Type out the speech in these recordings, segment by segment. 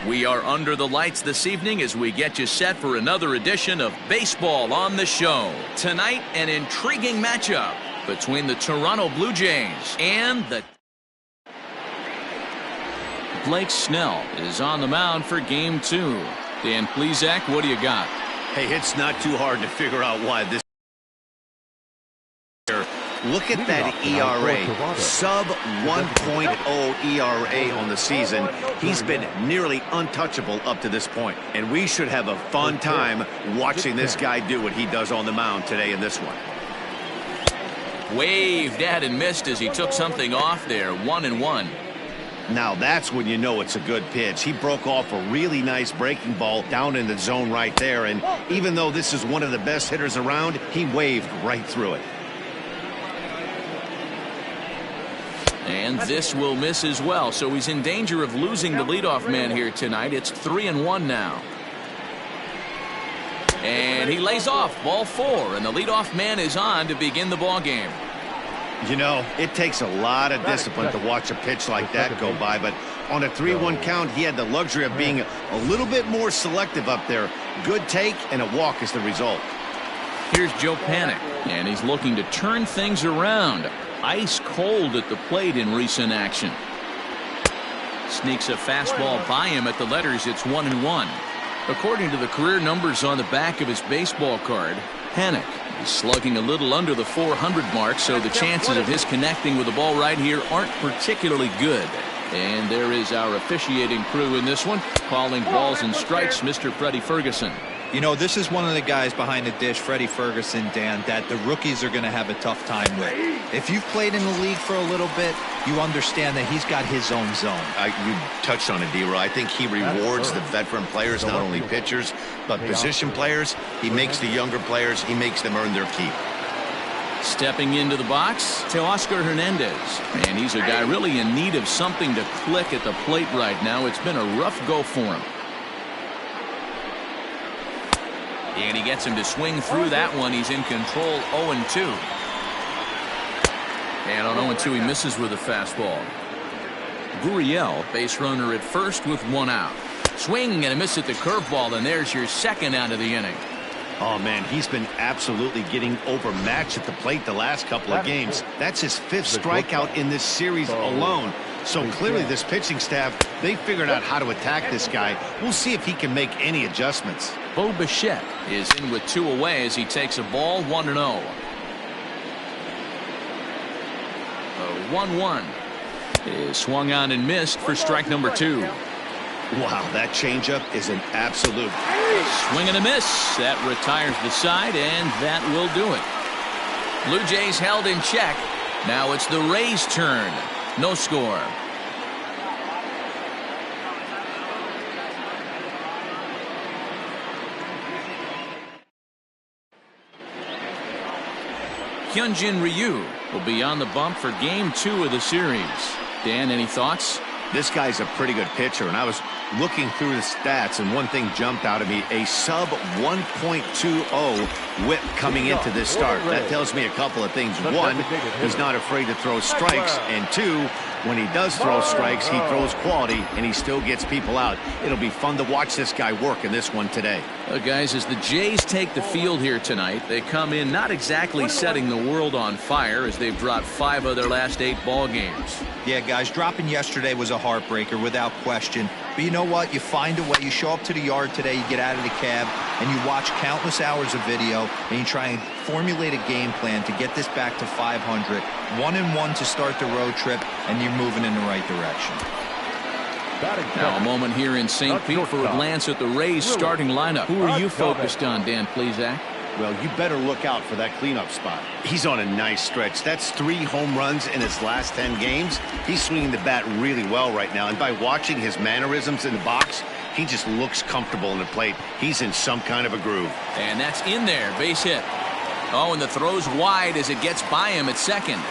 We are under the lights this evening as we get you set for another edition of Baseball on the Show. Tonight, an intriguing matchup between the Toronto Blue Jays and the... Blake Snell is on the mound for Game 2. Dan Plesac, what do you got? Hey, it's not too hard to figure out why this... Look at that ERA, sub 1.0 ERA on the season. He's been nearly untouchable up to this point. And we should have a fun time watching this guy do what he does on the mound today in this one. Waved at and missed as he took something off there, 1-1. Now that's when you know it's a good pitch. He broke off a really nice breaking ball down in the zone right there. And even though this is one of the best hitters around, he waved right through it. And this will miss as well, so he's in danger of losing the leadoff man here tonight. It's 3-1 now. And he lays off, ball 4, and the leadoff man is on to begin the ball game. You know, it takes a lot of discipline to watch a pitch like that go by, but on a 3-1 count, he had the luxury of being a little bit more selective up there. Good take, and a walk is the result. Here's Joe Panik, and he's looking to turn things around. Ice cold at the plate in recent action. Sneaks a fastball by him at the letters. It's 1-1. According to the career numbers on the back of his baseball card, Panik is slugging a little under the 400 mark, so the chances of his connecting with the ball right here aren't particularly good. And there is our officiating crew in this one, calling balls and strikes, Mr. Freddie Ferguson. You know, this is one of the guys behind the dish, Freddie Ferguson, Dan, that the rookies are going to have a tough time with. If you've played in the league for a little bit, you understand that he's got his own zone. You touched on it, D-Roy. I think he rewards the veteran players, not only pitchers, but position players. He makes the younger players, he makes them earn their keep. Stepping into the box, Teoscar Hernandez. And he's a guy really in need of something to click at the plate right now. It's been a rough go for him. And he gets him to swing through that one. He's in control, 0-2. And on 0-2, he misses with a fastball. Gurriel, base runner at first with 1 out. Swing and a miss at the curveball, and there's your second out of the inning. Oh, man, he's been absolutely getting overmatched at the plate the last couple of games. That's his 5th strikeout in this series alone. So clearly this pitching staff, they figured out how to attack this guy. We'll see if he can make any adjustments. Bo Bichette is in with 2 away as he takes a ball, 1-0. 1-1 is swung on and missed for strike number 2. Wow, that changeup is an absolute swing and a miss. That retires the side, and that will do it. Blue Jays held in check. Now it's the Rays' turn. No score. Hyunjin Ryu will be on the bump for Game 2 of the series. Dan, any thoughts? This guy's a pretty good pitcher, and I was looking through the stats, and one thing jumped out at me, a sub 1.20 whip coming into this start. That tells me a couple of things. One, he's not afraid to throw strikes, and 2, when he does throw strikes, he throws quality, and he still gets people out. It'll be fun to watch this guy work in this one today. Guys, as the Jays take the field here tonight, they come in not exactly setting the world on fire as they've dropped 5 of their last 8 ball games. Yeah, guys, dropping yesterday was a heartbreaker without question. But you know what? You find a way. You show up to the yard today, you get out of the cab, and you watch countless hours of video, and you try and formulate a game plan to get this back to 500. 1-1 to start the road trip, and you're moving in the right direction. Now a moment here in St. Pete for a glance at the Rays starting lineup. Who are you focused on, Dan Plesac? Well, you better look out for that cleanup spot. He's on a nice stretch. That's 3 home runs in his last 10 games. He's swinging the bat really well right now. And by watching his mannerisms in the box, he just looks comfortable in the plate. He's in some kind of a groove. And that's in there. Base hit. Oh, and the throw's wide as it gets by him at second.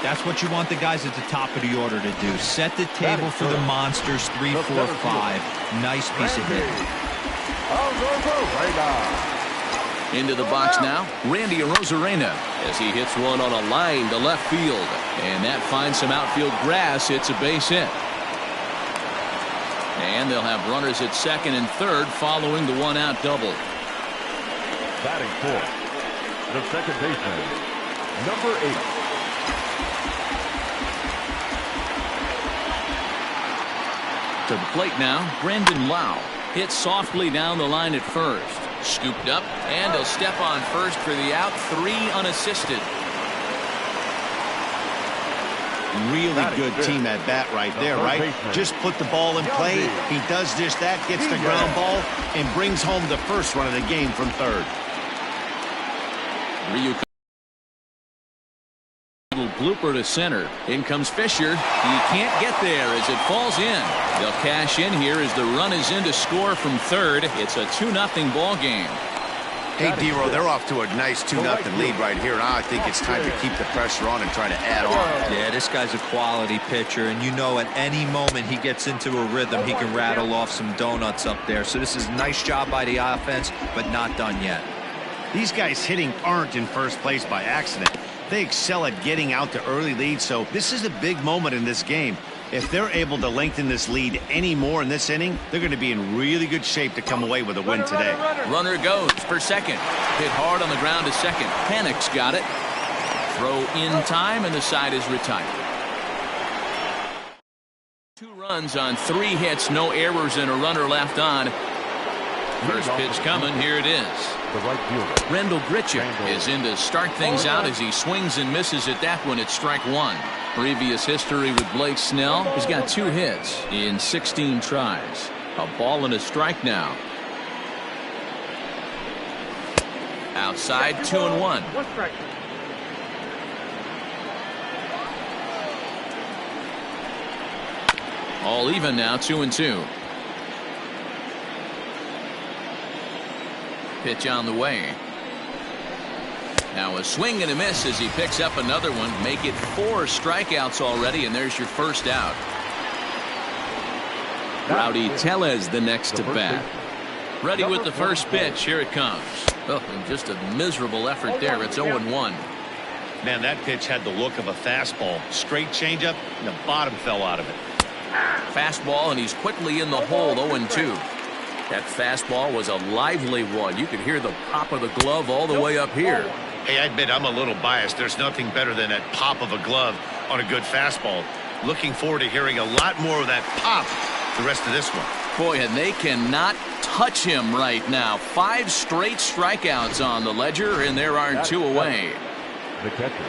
That's what you want the guys at the top of the order to do. Set the table for the monsters. 3, 4, 5. Nice piece of hitting. Into the box now, Randy Arozarena, as he hits one on a line to left field. And that finds some outfield grass. It's a base hit. And they'll have runners at second and third following the one-out double. Batting fourth, the second baseman, number 8. To the plate now, Brandon Lau hits softly down the line at first. Scooped up, and he'll step on first for the out. 3 unassisted. Really good team at bat right there, right? Just put the ball in play. He does just that, gets the ground ball, and brings home the first run of the game from third. Ryu little blooper to center. In comes Fisher. He can't get there as it falls in. They'll cash in here as the run is in to score from third. It's a 2-0 ball game. Hey, Dero, they're off to a nice 2-0 lead right here. Now I think it's time to keep the pressure on and try to add on. Yeah, this guy's a quality pitcher, and you know at any moment he gets into a rhythm, he can rattle off some donuts up there. So this is a nice job by the offense, but not done yet. These guys hitting aren't in first place by accident. They excel at getting out to early leads, so this is a big moment in this game. If they're able to lengthen this lead any more in this inning, they're going to be in really good shape to come away with a win today. Runner goes for second. Hit hard on the ground to second. Panic's got it. Throw in time, and the side is retired. 2 runs on 3 hits, no errors, and a runner left on. First pitch coming. Here it is. The right fielder, Rendell Grichuk is in to start things out as he swings and misses at that one. It's strike 1. Previous history with Blake Snell. He's got 2 hits in 16 tries. A ball and a strike now. Outside, 2-1. All even now, 2-2. Pitch on the way. Now a swing and a miss as he picks up another one. Make it 4 strikeouts already, and there's your first out. Rowdy Tellez the next to bat. Ready with the first pitch. Here it comes. Oh, and just a miserable effort there. It's 0-1. Man, that pitch had the look of a fastball. Straight changeup, and the bottom fell out of it. Fastball, and he's quickly in the hole. 0-2. That fastball was a lively one. You could hear the pop of the glove all the way up here. Hey, I admit I'm a little biased. There's nothing better than that pop of a glove on a good fastball. Looking forward to hearing a lot more of that pop the rest of this one. Boy, and they cannot touch him right now. 5 straight strikeouts on the ledger, and there are 2 away. the catcher.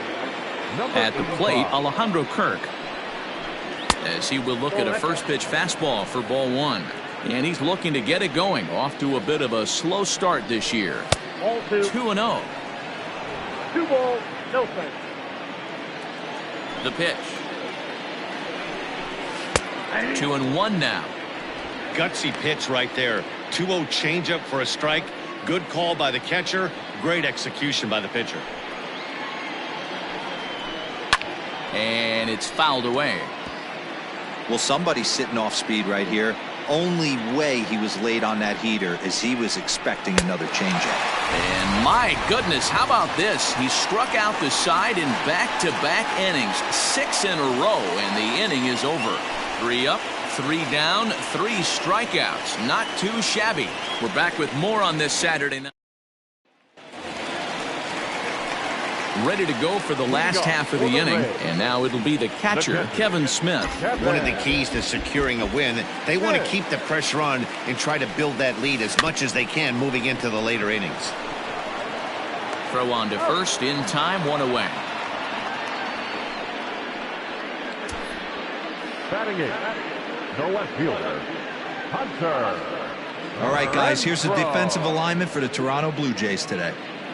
At the plate, Alejandro Kirk, as he will look at a first pitch fastball for ball 1. And he's looking to get it going. Off to a bit of a slow start this year. 2-0. 2 balls, no strikes. The pitch. 2-1 now. Gutsy pitch right there. 2-0 changeup for a strike. Good call by the catcher. Great execution by the pitcher. And it's fouled away. Well, somebody's sitting off speed right here. Only way he was late on that heater is he was expecting another changeup. And my goodness, how about this? He struck out the side in back-to-back innings. 6 in a row, and the inning is over. 3 up, 3 down, 3 strikeouts. Not too shabby. We're back with more on this Saturday night. Ready to go for the last half of the inning, and now it'll be the catcher, Kevin Smith. One of the keys to securing a win, they want to keep the pressure on and try to build that lead as much as they can moving into the later innings. Throw on to first, in time, 1 away. Batting it, the left fielder, Hunter. All right, guys, here's the defensive alignment for the Toronto Blue Jays today.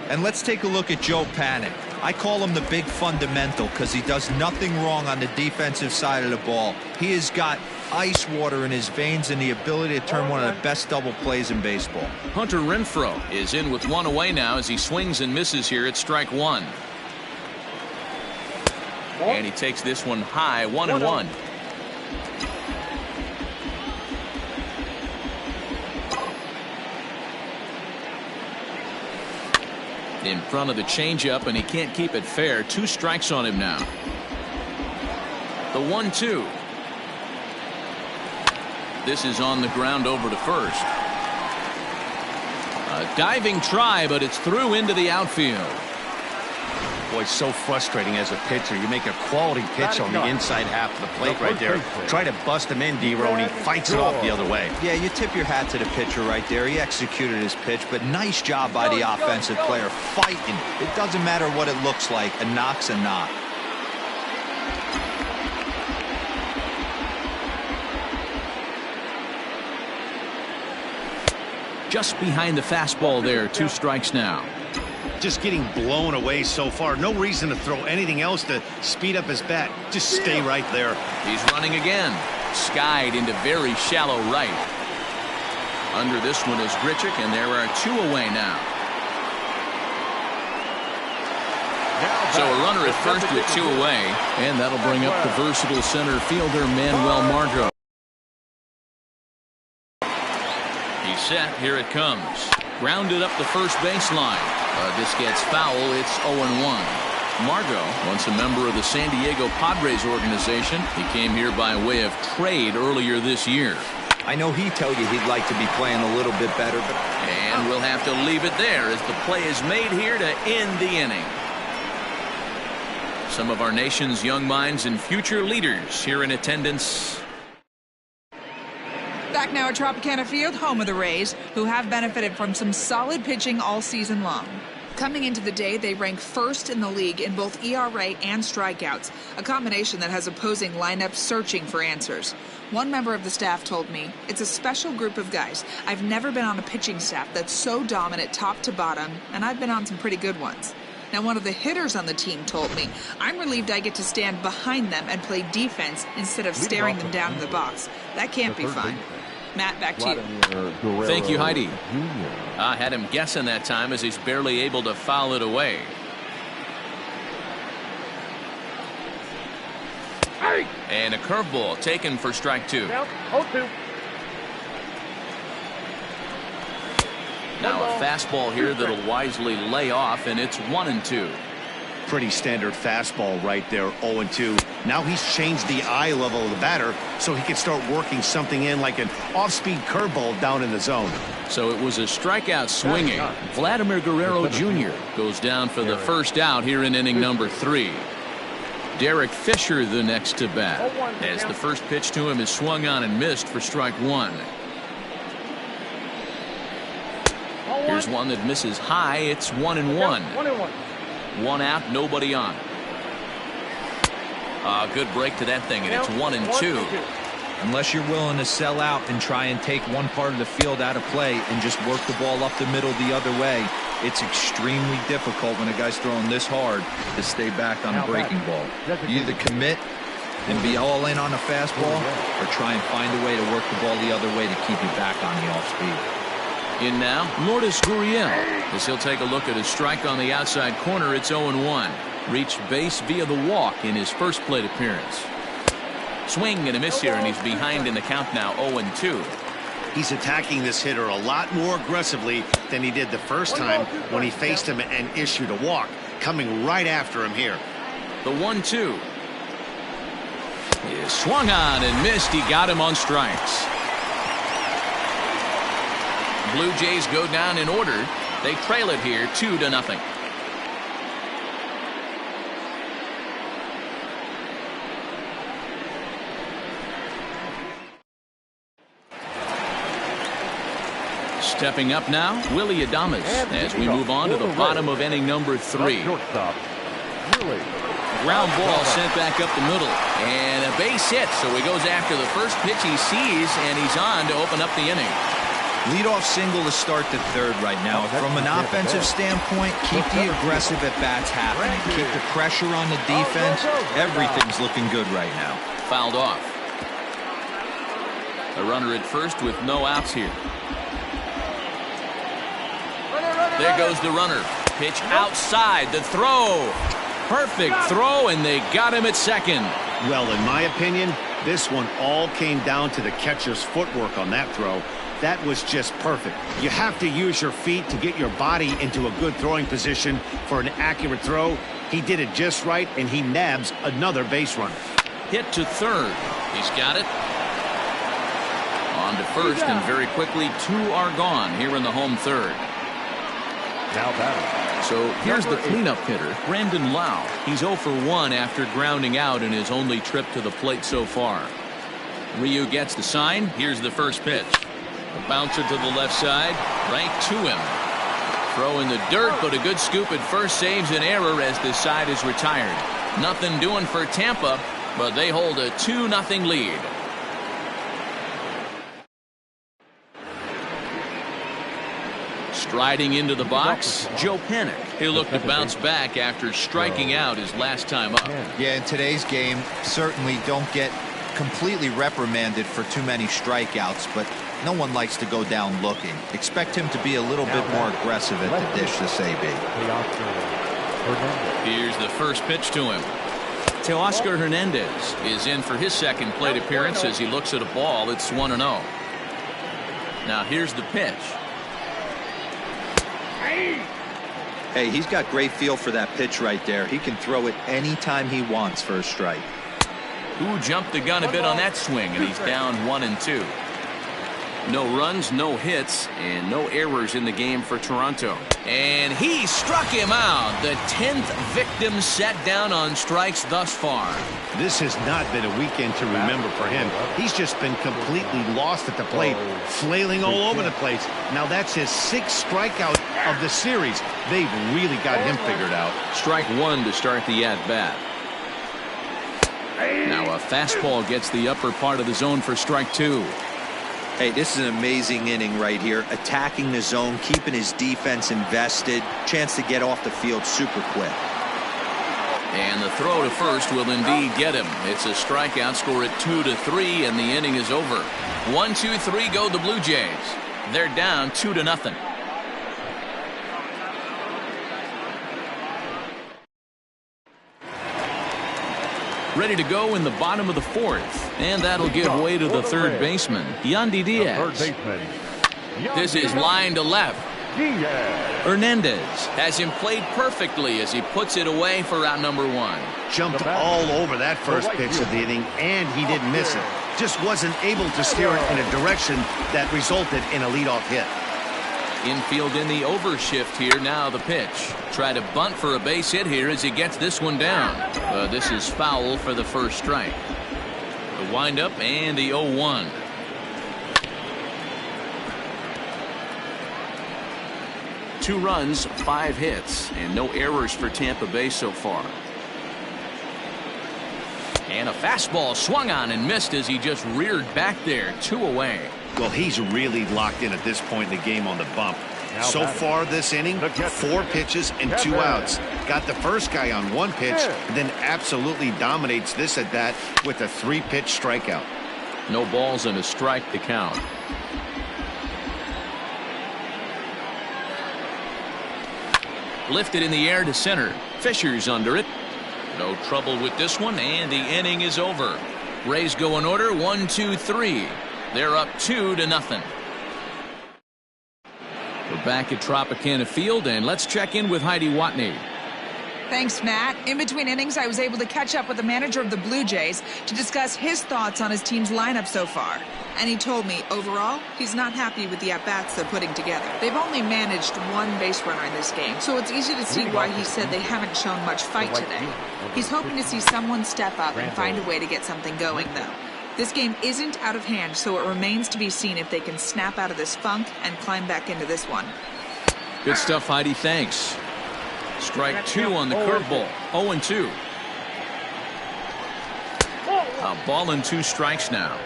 And let's take a look at Joe Panik. I call him the big fundamental because he does nothing wrong on the defensive side of the ball. He has got ice water in his veins and the ability to turn one of the best double plays in baseball. Hunter Renfroe is in with 1 away now as he swings and misses here at strike 1. And he takes this one high, 1-1. In front of the changeup, and he can't keep it fair. 2 strikes on him now. The 1-2. This is on the ground over to first. A diving try, but it's through into the outfield. Boy, it's so frustrating as a pitcher. You make a quality pitch on the inside half of the plate right there. Try to bust him in, D-Row, and he fights it off the other way. Yeah, you tip your hat to the pitcher right there. He executed his pitch, but nice job by the offensive player fighting. It doesn't matter what it looks like. A knock's a knock. Just behind the fastball there. 2 strikes now. Just getting blown away so far. No reason to throw anything else to speed up his bat. Just stay right there. He's running again. Skied into very shallow right. Under this one is Grichuk, and there are 2 away now. So a runner at first with 2 away, and that'll bring up the versatile center fielder Manuel Margot. He's set. Here it comes. Grounded up the first baseline. This gets foul. It's 0-1. Margot, once a member of the San Diego Padres organization, he came here by way of trade earlier this year. I know he'd tell you he'd like to be playing a little bit better, but... And we'll have to leave it there as the play is made here to end the inning. Some of our nation's young minds and future leaders here in attendance. Back now at Tropicana Field, home of the Rays, who have benefited from some solid pitching all season long. Coming into the day, they rank first in the league in both ERA and strikeouts, a combination that has opposing lineups searching for answers. One member of the staff told me, "It's a special group of guys. I've never been on a pitching staff that's so dominant top to bottom, and I've been on some pretty good ones." Now, one of the hitters on the team told me, "I'm relieved I get to stand behind them and play defense instead of staring them down in the box. That can't be fun." Matt, back to you. Thank you, Heidi. I had him guessing that time as he's barely able to foul it away. And a curveball taken for strike 2. Now a fastball here that'll wisely lay off, and it's 1-2. Pretty standard fastball right there, 0-2. Now he's changed the eye level of the batter so he can start working something in like an off-speed curveball down in the zone. So it was a strikeout swinging. Vladimir Guerrero Jr. goes down for the first out here in inning number 3. Derek Fisher the next to bat, as the first pitch to him is swung on and missed for strike 1. Here's one that misses high. It's 1-1. 1 out, nobody on. Good break to that thing, and it's 1-2. Unless you're willing to sell out and try and take one part of the field out of play and just work the ball up the middle the other way, it's extremely difficult when a guy's throwing this hard to stay back on a breaking ball. You either commit and be all in on a fastball or try and find a way to work the ball the other way to keep you back on the off speed. In now, Lourdes Gurriel, as he'll take a look at his strike on the outside corner. It's 0-1. Reached base via the walk in his first plate appearance. Swing and a miss here, and he's behind in the count now, 0-2. He's attacking this hitter a lot more aggressively than he did the first time when he faced him and issued a walk. Coming right after him here. The 1-2 is swung on and missed. He got him on strikes. Blue Jays go down in order. They trail it here 2-0. Stepping up now, Willie Adames, as we move on to the bottom of inning number 3. Ground ball sent back up the middle, and a base hit, so he goes after the first pitch he sees, and he's on to open up the inning. Leadoff single to start the third right now. From an offensive standpoint, keep the aggressive at-bats happening. Keep the pressure on the defense. Everything's looking good right now. Fouled off. A runner at first with no outs here. There goes the runner. Pitch outside. The throw. Perfect throw, and they got him at second. Well, in my opinion, this one all came down to the catcher's footwork on that throw. That was just perfect. You have to use your feet to get your body into a good throwing position for an accurate throw. He did it just right, and he nabs another base runner. Hit to third. He's got it. On to first, and very quickly 2 are gone here in the home third. Now batting. So here's the cleanup hitter, Brandon Lau. He's 0 for 1 after grounding out in his only trip to the plate so far. Ryu gets the sign. Here's the first pitch. A bouncer to the left side, right to him. Throw in the dirt, but a good scoop at first saves an error as this side is retired. Nothing doing for Tampa, but they hold a 2-0 lead. Striding into the box, Joe Panik. He'll look to bounce back after striking out his last time up. Yeah, in today's game, certainly don't get completely reprimanded for too many strikeouts, but no one likes to go down looking. Expect him to be a little bit more aggressive at the dish this AB. Here's the first pitch to him. Teoscar Hernandez is in for his second plate appearance as he looks at a ball. It's 1-0. Now here's the pitch. Hey, he's got great feel for that pitch right there. He can throw it anytime he wants for a strike. Who jumped the gun a bit on that swing, and he's down 1-2. No runs, no hits, and no errors in the game for Toronto. And he struck him out. The 10th victim set down on strikes thus far. This has not been a weekend to remember for him. He's just been completely lost at the plate, flailing all over the place. Now that's his 6th strikeout of the series. They've really got him figured out. Strike 1 to start the at-bat. Now a fastball gets the upper part of the zone for strike 2. Hey, this is an amazing inning right here. Attacking the zone, keeping his defense invested. Chance to get off the field super quick. And the throw to first will indeed get him. It's a strikeout, score at 2-3, and the inning is over. 1-2-3 go the Blue Jays. They're down 2-0. Ready to go in the bottom of the 4th, and that'll give way to the third baseman, Yandy Diaz. This is line to left. Hernandez has him played perfectly as he puts it away for out number 1. Jumped all over that first pitch of the inning, and he didn't miss it. Just wasn't able to steer it in a direction that resulted in a leadoff hit. Infield in the overshift here. Now the pitch. Try to bunt for a base hit here as he gets this one down. This is foul for the first strike. The windup and the 0-1. Two runs, 5 hits, and no errors for Tampa Bay so far. And a fastball swung on and missed as he just reared back there. 2 away. Well, he's really locked in at this point in the game on the bump. So far this inning, 4 pitches and 2 outs. Got the first guy on 1 pitch, and then absolutely dominates this at bat with a 3-pitch strikeout. No balls and a strike to count. Lifted in the air to center. Fisher's under it. No trouble with this one, and the inning is over. Rays go in order, 1-2-3. They're up 2-0. We're back at Tropicana Field, and let's check in with Heidi Watney. Thanks, Matt. In between innings, I was able to catch up with the manager of the Blue Jays to discuss his thoughts on his team's lineup so far. And he told me, overall, he's not happy with the at-bats they're putting together. They've only managed 1 base runner in this game, so it's easy to see why he said they haven't shown much fight today. He's hoping to see someone step up and find a way to get something going, though. This game isn't out of hand, so it remains to be seen if they can snap out of this funk and climb back into this one. Good stuff, Heidi. Thanks. Strike 2 on the curveball. 0-2. A ball and 2 strikes now.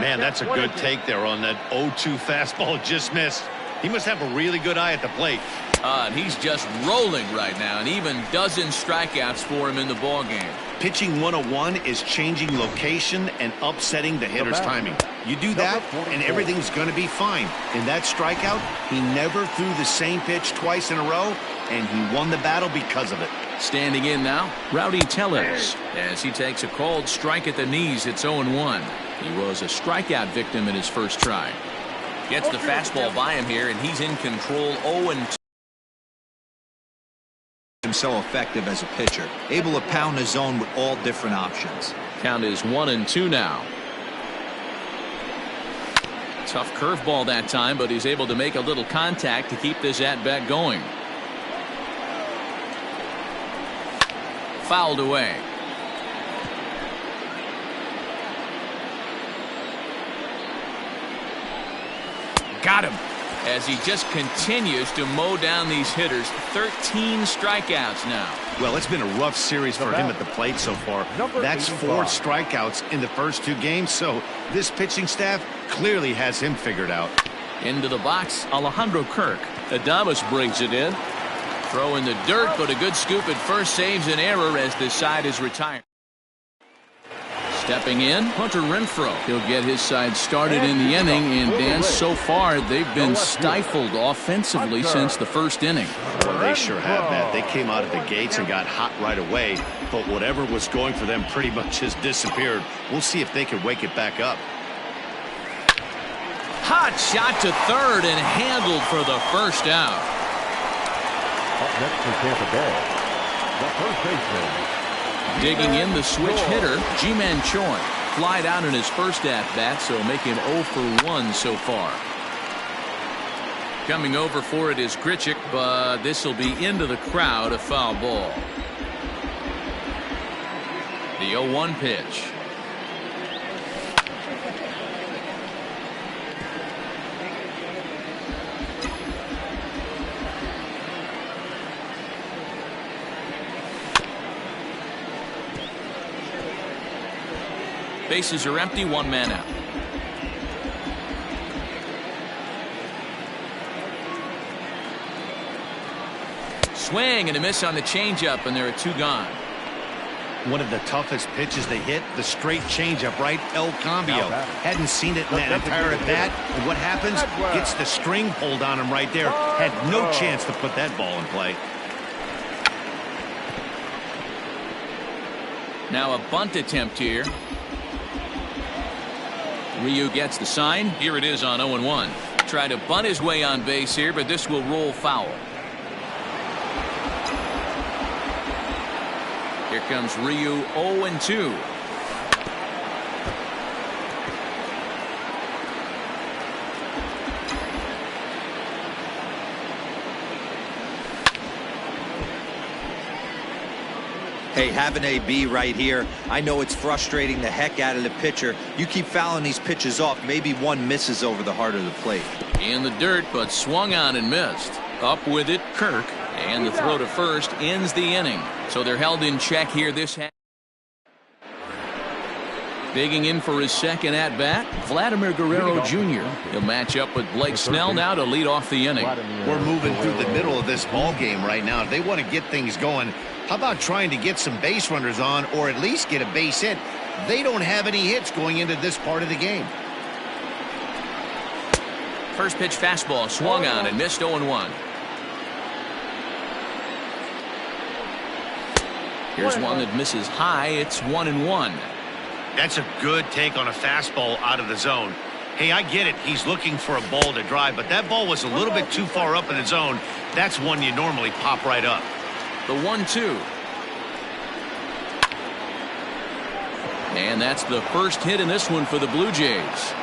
Man, that's a good take there on that 0-2 fastball just missed. He must have a really good eye at the plate. And he's just rolling right now, and even dozen strikeouts for him in the ballgame. Pitching 101 is changing location and upsetting the hitter's timing. You do that, and everything's going to be fine. In that strikeout, he never threw the same pitch twice in a row, and he won the battle because of it. Standing in now, Rowdy Tellez, as he takes a called strike at the knees. It's 0-1. He was a strikeout victim in his first try. Gets the fastball by him here, and he's in control. 0-2. So effective as a pitcher, able to pound the zone with all different options. Count is 1-2 now. Tough curveball that time, but he's able to make a little contact to keep this at-bat going. Fouled away. Got him. As he just continues to mow down these hitters. 13 strikeouts now. Well, it's been a rough series for him at the plate so far. That's 4 strikeouts in the first 2 games, so this pitching staff clearly has him figured out. Into the box, Alejandro Kirk. Adames brings it in. Throw in the dirt, but a good scoop at first saves an error as this side is retired. Stepping in, Hunter Renfroe. He'll get his side started in the inning, and Dan, so far they've been stifled offensively since the first inning. Well, they sure have that. They came out of the gates and got hot right away, but whatever was going for them pretty much has disappeared. We'll see if they can wake it back up. Hot shot to third and handled for the first out. Up next for Tampa Bay, the first baseman. Digging in the switch hitter, Ji-Man Choi. Flied out in his first at-bat, so making 0 for 1 so far. Coming over for it is Grichuk, but this will be into the crowd, a foul ball. The 0-1 pitch. Bases are empty, 1 man out. Swing and a miss on the changeup, and there are 2 gone. One of the toughest pitches they hit, the straight changeup, right? El Cambio. Hadn't seen it in that entire at bat. And what happens? Gets the string pulled on him right there. Had no chance to put that ball in play. Now a bunt attempt here. Ryu gets the sign. Here it is on 0-1. Try to bunt his way on base here, but this will roll foul. Here comes Ryu, 0-2. Hey, have an AB right here. I know it's frustrating the heck out of the pitcher. You keep fouling these pitches off. Maybe one misses over the heart of the plate. In the dirt, but swung on and missed. Up with it, Kirk. And the throw to first ends the inning. So they're held in check here this half. Digging in for his second at-bat, Vladimir Guerrero Jr. He'll match up with Blake Snell now to lead off the inning. We're moving through the middle of this ball game right now. If they want to get things going, how about trying to get some base runners on or at least get a base hit? They don't have any hits going into this part of the game. First pitch fastball swung on and missed 0-1. Here's one that misses high. It's 1-1. That's a good take on a fastball out of the zone. Hey, I get it. He's looking for a ball to drive, but that ball was a little bit too far up in the zone. That's one you normally pop right up. The 1-2. And that's the first hit in this one for the Blue Jays.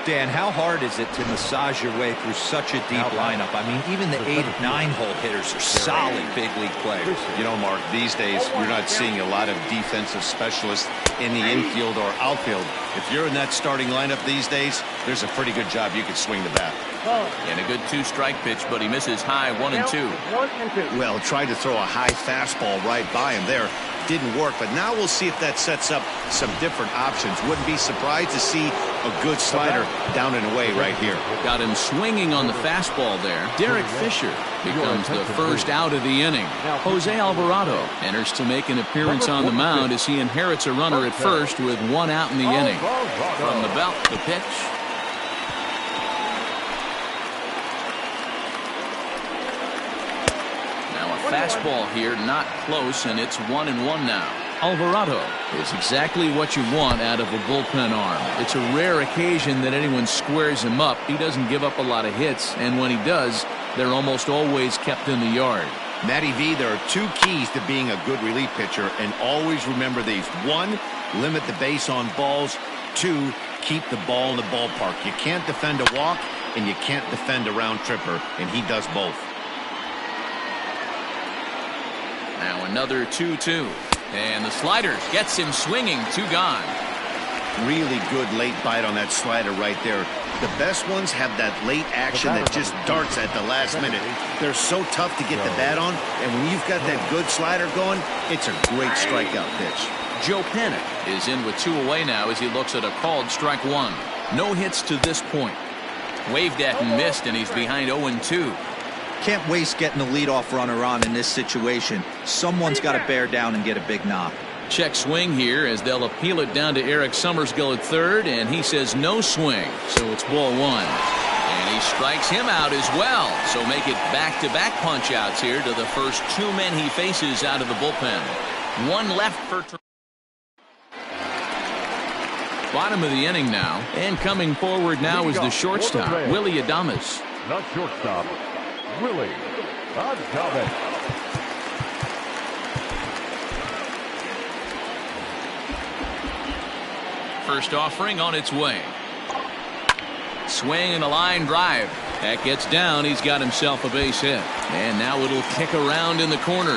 Dan, how hard is it to massage your way through such a deep lineup? I mean, even the 8 and 9 hole hitters are solid big league players. You know, Mark, these days you're not seeing a lot of defensive specialists in the infield or outfield. If you're in that starting lineup these days, there's a pretty good job you could swing the bat. And a good 2-strike pitch, but he misses high, 1-2. Well, tried to throw a high fastball right by him there. Didn't work, but now we'll see if that sets up some different options. Wouldn't be surprised to see a good slider down and away right here. Got him swinging on the fastball there. Derek Fisher becomes the first out of the inning. Jose Alvarado enters to make an appearance on the mound as he inherits a runner at first with 1 out in the inning. From the belt, the pitch. Fastball here, not close, and it's 1-1 now. Alvarado is exactly what you want out of a bullpen arm. It's a rare occasion that anyone squares him up. He doesn't give up a lot of hits, and when he does, they're almost always kept in the yard. Matty V, there are two keys to being a good relief pitcher, and always remember these. One, limit the base on balls. Two, keep the ball in the ballpark. You can't defend a walk, and you can't defend a round tripper, and he does both. Now another 2-2. And the slider gets him swinging. 2 gone. Really good late bite on that slider right there. The best ones have that late action that just darts at the last minute. They're so tough to get the bat on, and when you've got that good slider going, it's a great strikeout pitch. Joe Panik is in with 2 away now as he looks at a called strike 1. No hits to this point. Waved at and missed, and he's behind 0-2. Can't waste getting the leadoff runner on in this situation. Someone's got to bear down and get a big knock. Check swing here as they'll appeal it down to Eric Summersgill at third, and he says no swing, so it's ball 1. And he strikes him out as well, so make it back-to-back punch-outs here to the first 2 men he faces out of the bullpen. 1 left for bottom of the inning now, and coming forward now is the shortstop, Willie Adames. Not shortstop, Willie Adames. First offering on its way. Swing and a line drive. That gets down. He's got himself a base hit. And now it'll kick around in the corner.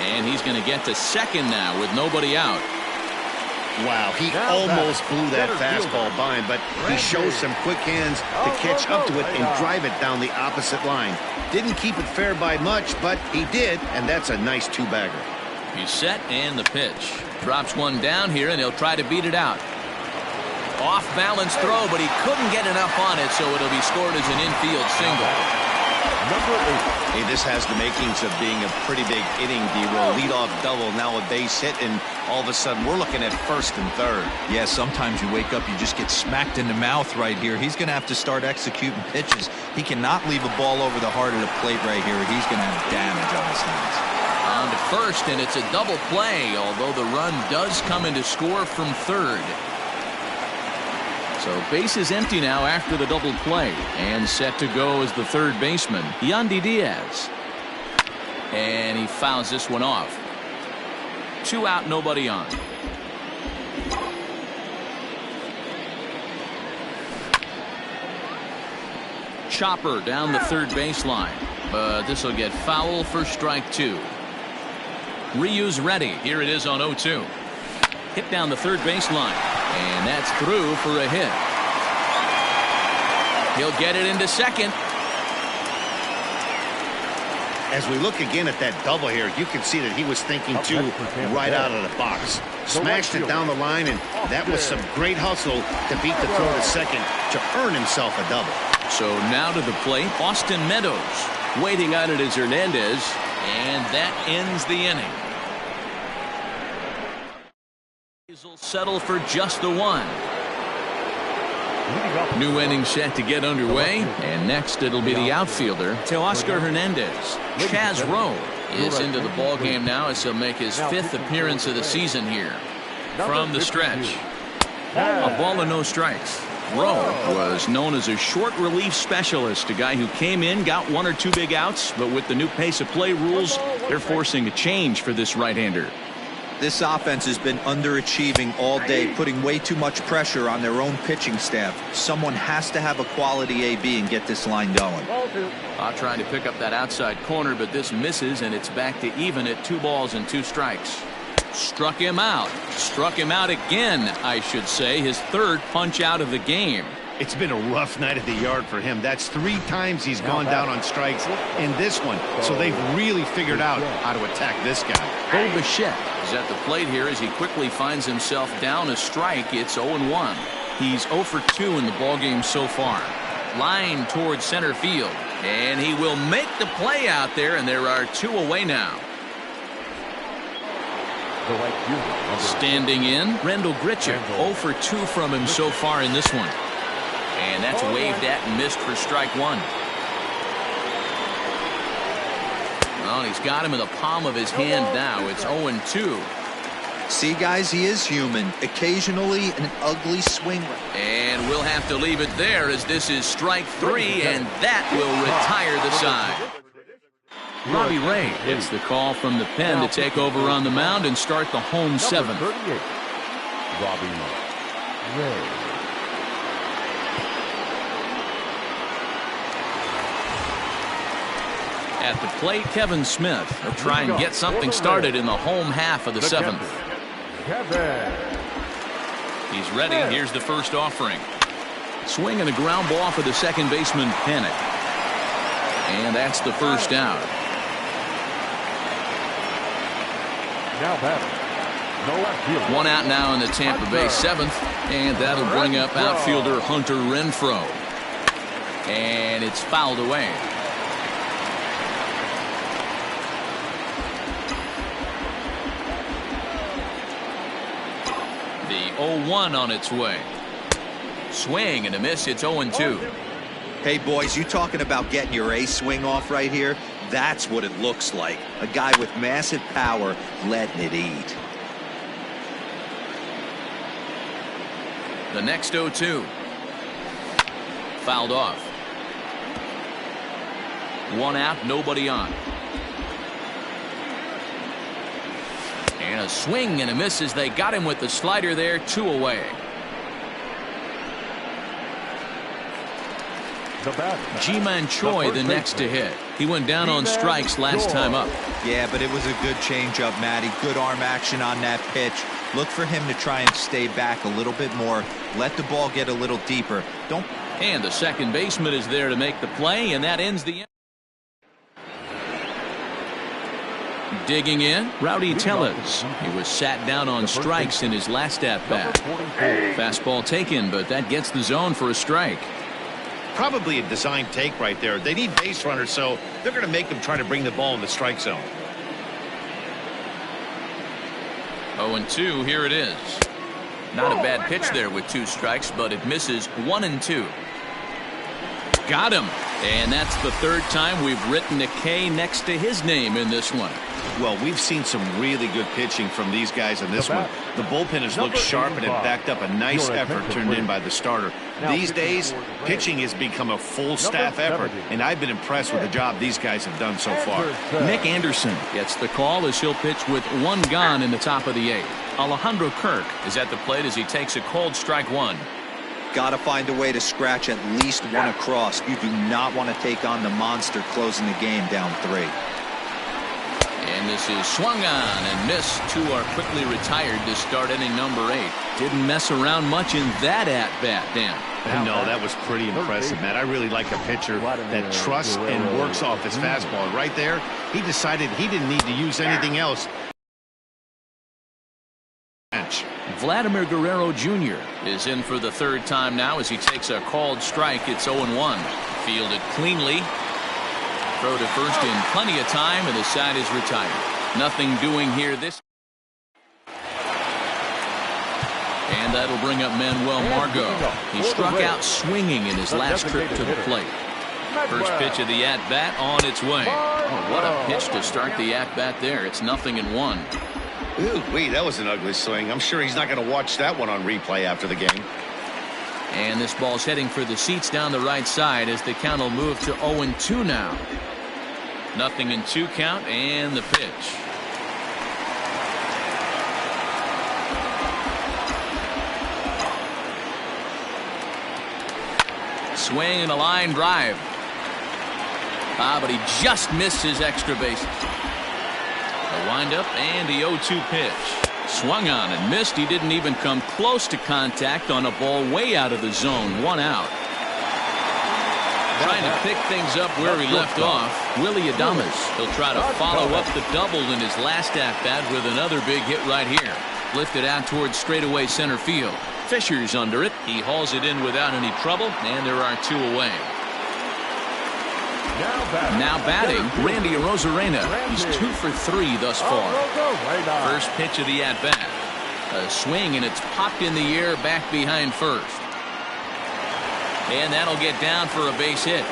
And he's going to get to second now with nobody out. Wow, he almost blew that fastball by him, but he shows some quick hands to catch up to it and drive it down the opposite line. Didn't keep it fair by much, but he did, and that's a nice 2-bagger. He's set, and the pitch. Drops one down here, and he'll try to beat it out. Off-balance throw, but he couldn't get enough on it, so it'll be scored as an infield single. Number 8. Hey, this has the makings of being a pretty big inning, D-Roll. Leadoff double, now a base hit, and all of a sudden we're looking at first and third. Yeah, sometimes you wake up, you just get smacked in the mouth right here. He's going to have to start executing pitches. He cannot leave a ball over the heart of the plate right here. He's going to have damage on his hands. On to first, and it's a double play, although the run does come in to score from third. So base is empty now after the double play, and set to go as the third baseman, Yandy Diaz. And he fouls this one off. 2 out, nobody on. Chopper down the third baseline, but this will get foul for strike 2. Ryu's ready. Here it is on 0-2. Hit down the third baseline, and that's through for a hit. He'll get it into second. As we look again at that double here, you can see that he was thinking too right out of the box. Smashed it down the line, and that was some great hustle to beat the throw to second to earn himself a double. So now to the plate, Austin Meadows. Waiting on it is Hernandez, and that ends the inning. He'll settle for just the 1. New inning set to get underway, and next it'll be the outfielder, Teoscar Hernandez. Chaz Rowe is into the ballgame now as he'll make his 5th appearance of the season here. From the stretch, a ball and no strikes. Rowe was known as a short relief specialist, a guy who came in, got 1 or 2 big outs, but with the new pace of play rules, they're forcing a change for this right-hander. This offense has been underachieving all day, putting way too much pressure on their own pitching staff. Someone has to have a quality AB and get this line going. Trying to pick up that outside corner, but this misses, and it's back to even at 2 balls and 2 strikes. Struck him out. Struck him out again, I should say. His 3rd punch out of the game. It's been a rough night at the yard for him. That's 3 times he's gone down on strikes in this one. So they've really figured out how to attack this guy. Bo Bichette is at the plate here as he quickly finds himself down a strike. It's 0-1. He's 0 for 2 in the ballgame so far. Line towards center field. And he will make the play out there, and there are 2 away now. Standing in, Rendell Grichuk. 0 for 2 from him so far in this one. And that's waved at and missed for strike 1. Well, he's got him in the palm of his hand now. It's 0-2. See, guys, he is human. Occasionally an ugly swing. And we'll have to leave it there as this is strike 3, and that will retire the side. Robbie Ray gets the call from the pen to take over on the mound and start the home seventh. 38, Robbie Ray. At the plate, Kevin Smith will try and get something started in the home half of the seventh. He's ready. Here's the first offering. Swing and a ground ball for the second baseman, Panic. And that's the first out. Now batting. No left field. One out now in the Tampa Bay seventh. And that'll bring up outfielder Hunter Renfroe. And it's fouled away. The 0-1 on its way. Swing and a miss. It's 0-2. Hey, boys, you talking about getting your ace swing off right here? That's what it looks like. A guy with massive power letting it eat. The next 0-2. Fouled off. One out, nobody on. And a swing and a miss as they got him with the slider there. 2 away. Ji-Man Choi the next to hit. He went down on strikes last time up. Yeah, but it was a good changeup, Matty. Good arm action on that pitch. Look for him to try and stay back a little bit more. Let the ball get a little deeper. Don't. And the second baseman is there to make the play, and that ends the inning. Digging in, Rowdy Tellez. He was sat down on strikes in his last at-bat. Fastball taken, but that gets the zone for a strike. Probably a design take right there. They need base runners, so they're going to make them try to bring the ball in the strike zone. 0-2, here it is. Not a bad pitch there with 2 strikes, but it misses. 1-2. Got him. And that's the third time we've written a K next to his name in this one. Well, we've seen some really good pitching from these guys in this one. The bullpen has looked sharp and it backed up a nice effort turned in by the starter. These days, pitching has become a full staff effort, and I've been impressed with the job these guys have done so far. Nick Anderson gets the call as he'll pitch with 1 gone in the top of the 8th. Alejandro Kirk is at the plate as he takes a cold strike 1. Got to find a way to scratch at least 1 across. You do not want to take on the monster closing the game down 3. And this is swung on and missed. 2 are quickly retired to start inning number 8. Didn't mess around much in that at-bat, Dan. No, that was pretty impressive, Matt. I really like a pitcher that trusts and works off his fastball. Right there, he decided he didn't need to use anything else. Vladimir Guerrero Jr. is in for the 3rd time now as he takes a called strike. It's 0-1. Fielded cleanly. Throw to first in plenty of time, and the side is retired. Nothing doing here this. And that'll bring up Manuel Margot. He struck out swinging in his last trip to the plate. First pitch of the at-bat on its way. Oh, what a pitch to start the at-bat there. It's 0-1. Ooh-wee, that was an ugly swing. I'm sure he's not going to watch that one on replay after the game. And this ball's heading for the seats down the right side as the count will move to 0-2 now. 0-2 count and the pitch. Swing and a line drive. But he just missed his extra bases. A windup and the 0-2 pitch. Swung on and missed. He didn't even come close to contact on a ball way out of the zone. 1 out. Trying to pick things up where he left off. Willie Adames. He'll try to follow up the double in his last at-bat with another big hit right here. Lifted out towards straightaway center field. Fisher's under it. He hauls it in without any trouble, and there are 2 away. Now batting, Randy Arozarena. He's 2 for 3 thus far. First pitch of the at-bat. A swing, and it's popped in the air back behind first. And that'll get down for a base hit.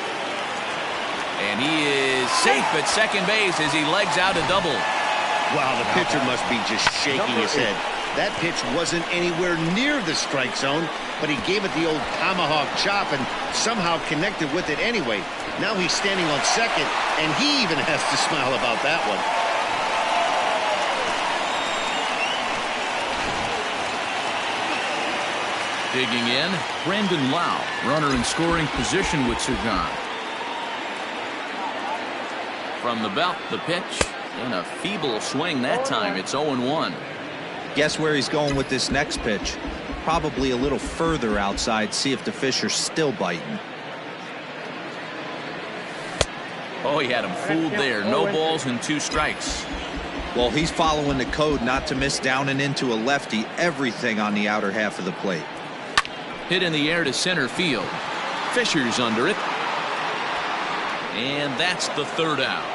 And he is safe at second base as he legs out a double. Wow, the pitcher must be just shaking his head. That pitch wasn't anywhere near the strike zone, but he gave it the old tomahawk chop and somehow connected with it anyway. Now he's standing on second, and he even has to smile about that one. Digging in, Brandon Lau, runner in scoring position with Sugan. From the belt, the pitch, and a feeble swing that time. It's 0-1. Guess where he's going with this next pitch? Probably a little further outside, see if the fish are still biting. Oh, he had him fooled there. No balls and 2 strikes. Well, he's following the code not to miss down and into a lefty. Everything on the outer half of the plate. Hit in the air to center field. Fisher's under it. And that's the 3rd out.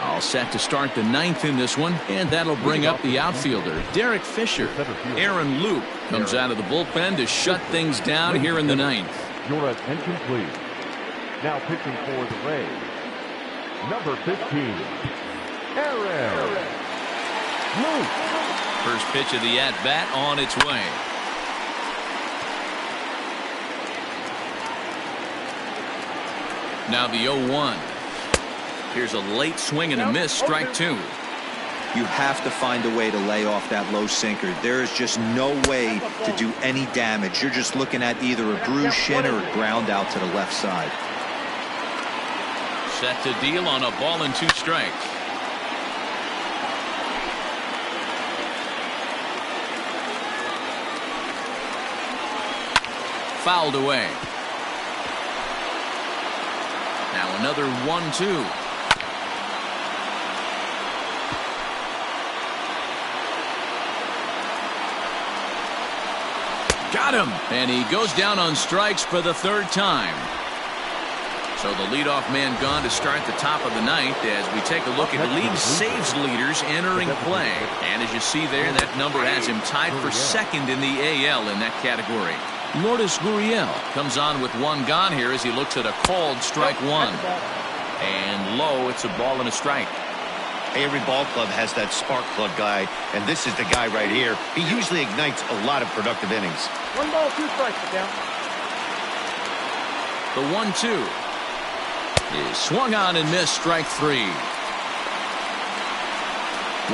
All set to start the 9th in this one, and that'll bring up the outfielder, Derek Fisher. Aaron Luke comes out of the bullpen to shut things down here in the 9th. Your attention, please. Now pitching for the Rays, number 15, Aaron Luke. First pitch of the at-bat on its way. Now the 0-1. Here's a late swing and a miss, strike 2. You have to find a way to lay off that low sinker. There is just no way to do any damage. You're just looking at either a bruised shin or a ground out to the left side. Set to deal on a ball and 2 strikes. Fouled away. Now another 1-2. Got him, and he goes down on strikes for the 3rd time. So the leadoff man gone to start the top of the 9th as we take a look at league saves leaders entering play. And as you see there, that number has him tied for 2nd in the AL in that category. Lourdes Gurriel comes on with 1 gone here as he looks at a called strike 1. And low, it's a ball and a strike. Every ball club has that spark plug guy, and this is the guy right here. He usually ignites a lot of productive innings. 1 ball, 2 strikes, down. The 1-2 is swung on and missed, strike 3.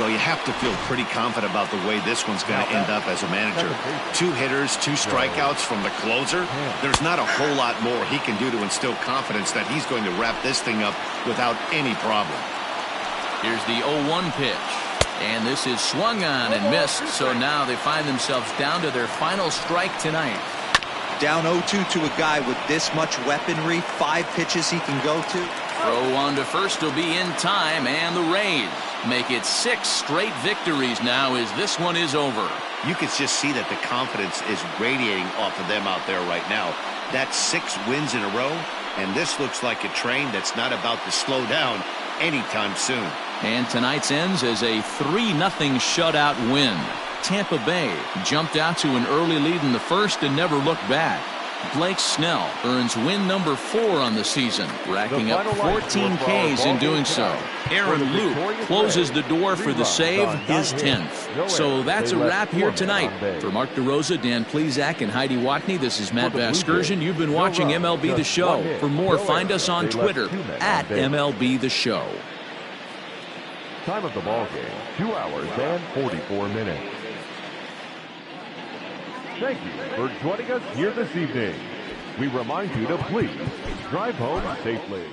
Well, you have to feel pretty confident about the way this one's going to end up as a manager. 2 hitters, 2 strikeouts from the closer. There's not a whole lot more he can do to instill confidence that he's going to wrap this thing up without any problem. Here's the 0-1 pitch. And this is swung on and missed, so now they find themselves down to their final strike tonight. Down 0-2 to a guy with this much weaponry, 5 pitches he can go to. Throw on to first will be in time, and the Rays make it 6 straight victories now as this one is over. You can just see that the confidence is radiating off of them out there right now. That's 6 wins in a row, and this looks like a train that's not about to slow down anytime soon. And tonight's ends as a 3-0 shutout win. Tampa Bay jumped out to an early lead in the 1st and never looked back. Blake Snell earns win number 4 on the season, racking up 14 Ks in doing so. Aaron Luke closes the door for the save, his 10th. So that's a wrap here tonight. For Mark DeRosa, Dan Plesac, and Heidi Watney, this is Matt Vasgersian. You've been watching MLB The Show. For more, find us on Twitter at MLB The Show. Time of the ball game, 2 hours and 44 minutes. Thank you for joining us here this evening. We remind you to please drive home safely.